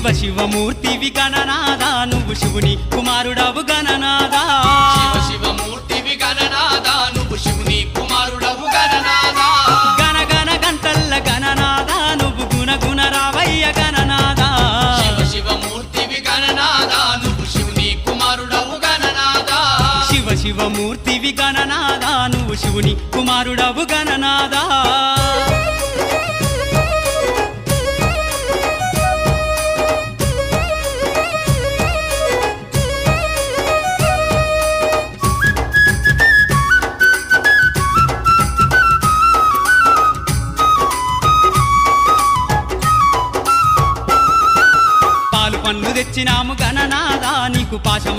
శివ శివమూర్తివి గణనాదా నువ్వు శివుని కుమారుడవు గణనాదా శివ శివమూర్తివి గణనాదా నువ్వు శివుని కుమారుడవు గణనాదా గణ గణ గంటల్ల గణనాదా నువ్వు గుణ గుణ రావయ్య గణనాదా శివ శివమూర్తివి గణనాదా నువ్వు శివుని కుమారుడవు గణనాదా శివ శివమూర్తివి గణనాదా నువ్వు శివుని కుమారుడవు గణనాదా పాలు పండ్లు తెచ్చినాము గణనాదా నీకు పాశమ